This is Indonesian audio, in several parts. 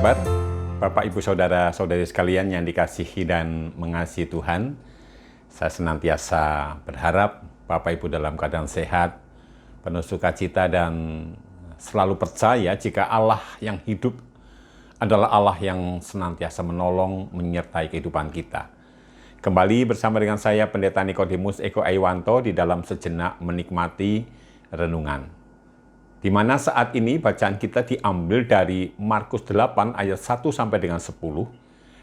kabar? Bapak, Ibu, Saudara-saudari sekalian yang dikasihi dan mengasihi Tuhan, saya senantiasa berharap Bapak Ibu dalam keadaan sehat, penuh sukacita dan selalu percaya jika Allah yang hidup adalah Allah yang senantiasa menolong, menyertai kehidupan kita. Kembali bersama dengan saya, Pendeta Nikodemus Eko Aiwanto, di dalam sejenak menikmati renungan. Di mana saat ini bacaan kita diambil dari Markus 8 ayat 1 sampai dengan 10,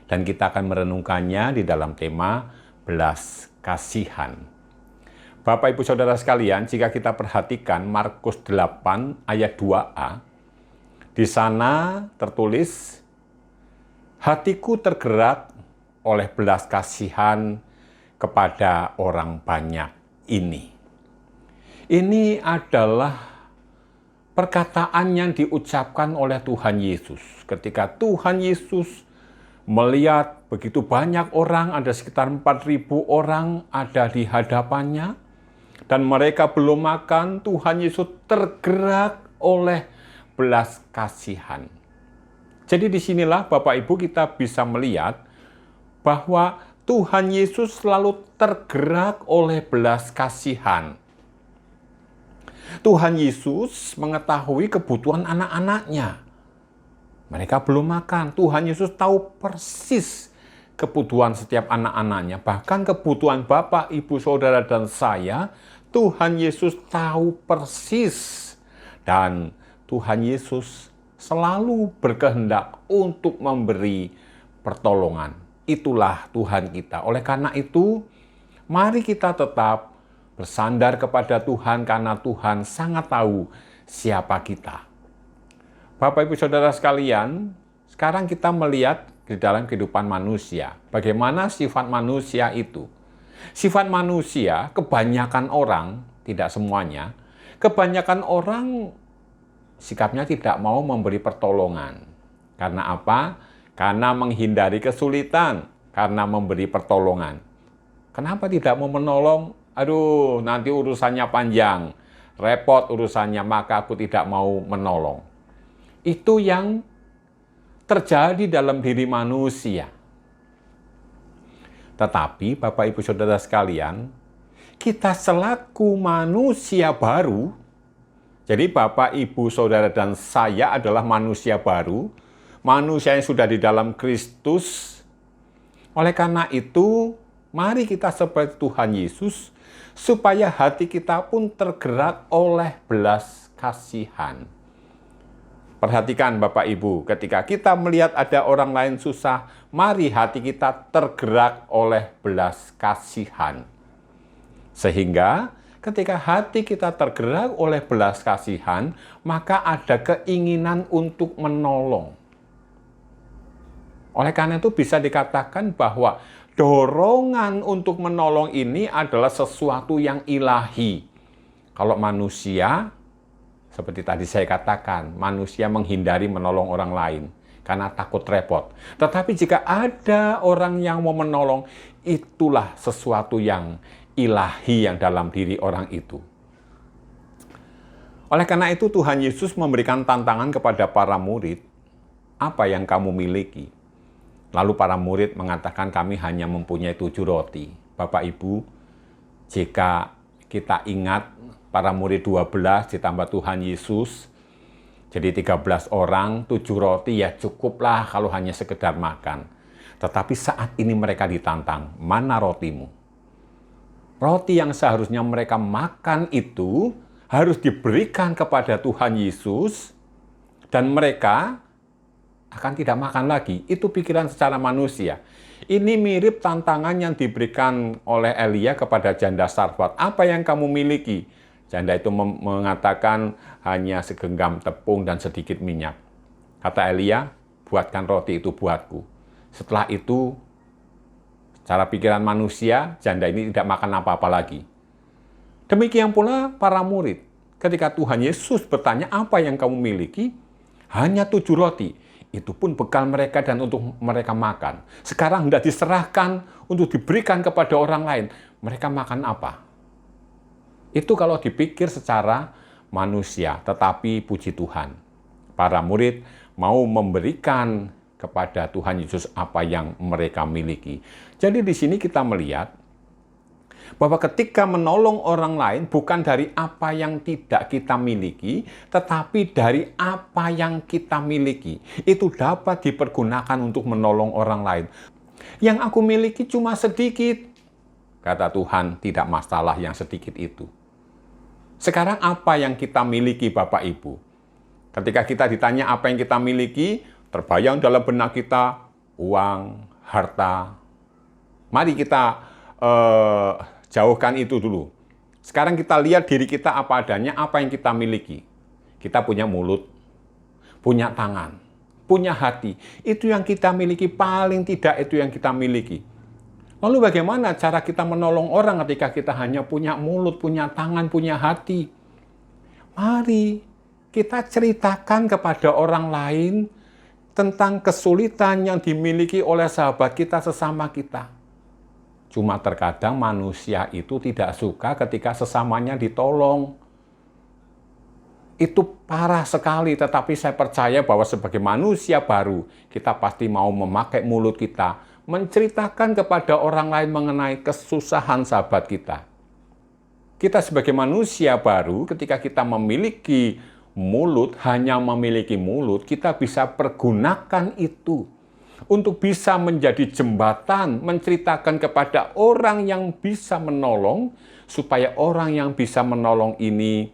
dan kita akan merenungkannya di dalam tema belas kasihan. Bapak Ibu Saudara sekalian, jika kita perhatikan Markus 8 ayat 2a, di sana tertulis, hatiku tergerak oleh belas kasihan kepada orang banyak ini. Ini adalah perkataan yang diucapkan oleh Tuhan Yesus. Ketika Tuhan Yesus melihat begitu banyak orang, ada sekitar 4.000 orang ada di hadapannya, dan mereka belum makan, Tuhan Yesus tergerak oleh belas kasihan. Jadi disinilah Bapak Ibu kita bisa melihat bahwa Tuhan Yesus selalu tergerak oleh belas kasihan. Tuhan Yesus mengetahui kebutuhan anak-anaknya. Mereka belum makan. Tuhan Yesus tahu persis kebutuhan setiap anak-anaknya. Bahkan kebutuhan Bapak, Ibu, Saudara, dan saya, Tuhan Yesus tahu persis. Dan Tuhan Yesus selalu berkehendak untuk memberi pertolongan. Itulah Tuhan kita. Oleh karena itu, mari kita tetap bersandar kepada Tuhan karena Tuhan sangat tahu siapa kita. Bapak, Ibu, Saudara sekalian, sekarang kita melihat di dalam kehidupan manusia, bagaimana sifat manusia itu. Sifat manusia, kebanyakan orang, tidak semuanya, kebanyakan orang sikapnya tidak mau memberi pertolongan. Karena apa? Karena menghindari kesulitan, karena memberi pertolongan. Kenapa tidak mau menolong? Aduh, nanti urusannya panjang, repot urusannya, maka aku tidak mau menolong. Itu yang terjadi dalam diri manusia. Tetapi Bapak, Ibu, Saudara sekalian, kita selaku manusia baru, jadi Bapak, Ibu, Saudara, dan saya adalah manusia baru, manusia yang sudah di dalam Kristus. Oleh karena itu, mari kita seperti Tuhan Yesus, supaya hati kita pun tergerak oleh belas kasihan. Perhatikan Bapak Ibu, ketika kita melihat ada orang lain susah, mari hati kita tergerak oleh belas kasihan. Sehingga ketika hati kita tergerak oleh belas kasihan, maka ada keinginan untuk menolong. Oleh karena itu bisa dikatakan bahwa dorongan untuk menolong ini adalah sesuatu yang ilahi. Kalau manusia, seperti tadi saya katakan, manusia menghindari menolong orang lain karena takut repot. Tetapi jika ada orang yang mau menolong, itulah sesuatu yang ilahi yang dalam diri orang itu. Oleh karena itu Tuhan Yesus memberikan tantangan kepada para murid, apa yang kamu miliki? Lalu para murid mengatakan kami hanya mempunyai 7 roti. Bapak Ibu, jika kita ingat para murid 12 ditambah Tuhan Yesus, jadi 13 orang, 7 roti ya cukuplah kalau hanya sekedar makan. Tetapi saat ini mereka ditantang, mana rotimu? Roti yang seharusnya mereka makan itu harus diberikan kepada Tuhan Yesus, dan mereka akan tidak makan lagi. Itu pikiran secara manusia. Ini mirip tantangan yang diberikan oleh Elia kepada janda Sarfat. Apa yang kamu miliki? Janda itu mengatakan hanya segenggam tepung dan sedikit minyak. Kata Elia, buatkan roti itu buatku. Setelah itu, cara pikiran manusia, janda ini tidak makan apa-apa lagi. Demikian pula para murid. Ketika Tuhan Yesus bertanya, apa yang kamu miliki? Hanya 7 roti. Itu pun bekal mereka dan untuk mereka makan. Sekarang hendak diserahkan untuk diberikan kepada orang lain. Mereka makan apa? Itu kalau dipikir secara manusia. Tetapi puji Tuhan, para murid mau memberikan kepada Tuhan Yesus apa yang mereka miliki. Jadi di sini kita melihat bahwa ketika menolong orang lain bukan dari apa yang tidak kita miliki, tetapi dari apa yang kita miliki. Itu dapat dipergunakan untuk menolong orang lain. Yang aku miliki cuma sedikit. Kata Tuhan, tidak masalah yang sedikit itu. Sekarang apa yang kita miliki Bapak Ibu? Ketika kita ditanya apa yang kita miliki, terbayang dalam benak kita uang, harta. Mari kita jauhkan itu dulu. Sekarang kita lihat diri kita apa adanya, apa yang kita miliki. Kita punya mulut, punya tangan, punya hati. Itu yang kita miliki, paling tidak itu yang kita miliki. Lalu bagaimana cara kita menolong orang ketika kita hanya punya mulut, punya tangan, punya hati? Mari kita ceritakan kepada orang lain tentang kesulitan yang dimiliki oleh sahabat kita sesama kita. Cuma terkadang manusia itu tidak suka ketika sesamanya ditolong. Itu parah sekali, tetapi saya percaya bahwa sebagai manusia baru, kita pasti mau memakai mulut kita, menceritakan kepada orang lain mengenai kesusahan sahabat kita. Kita sebagai manusia baru, ketika kita memiliki mulut, hanya memiliki mulut, kita bisa pergunakan itu untuk bisa menjadi jembatan, menceritakan kepada orang yang bisa menolong, supaya orang yang bisa menolong ini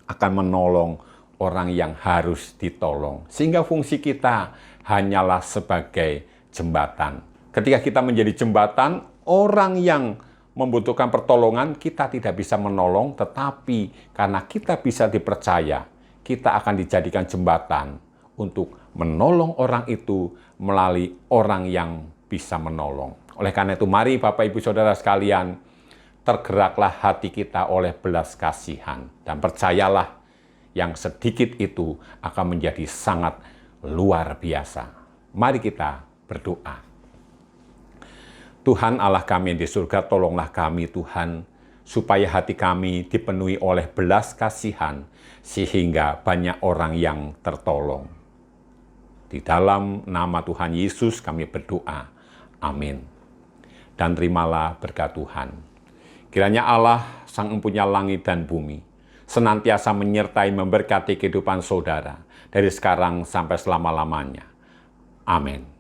akan menolong orang yang harus ditolong. Sehingga fungsi kita hanyalah sebagai jembatan. Ketika kita menjadi jembatan, orang yang membutuhkan pertolongan, kita tidak bisa menolong, tetapi karena kita bisa dipercaya, kita akan dijadikan jembatan untuk menolong orang itu melalui orang yang bisa menolong. Oleh karena itu, mari Bapak Ibu Saudara sekalian, tergeraklah hati kita oleh belas kasihan. Dan percayalah, yang sedikit itu akan menjadi sangat luar biasa. Mari kita berdoa. Tuhan Allah kami yang di surga, tolonglah kami Tuhan, supaya hati kami dipenuhi oleh belas kasihan, sehingga banyak orang yang tertolong. Di dalam nama Tuhan Yesus kami berdoa. Amin. Dan terimalah berkat Tuhan. Kiranya Allah, Sang Empunya langit dan bumi, senantiasa menyertai memberkati kehidupan saudara, dari sekarang sampai selama-lamanya. Amin.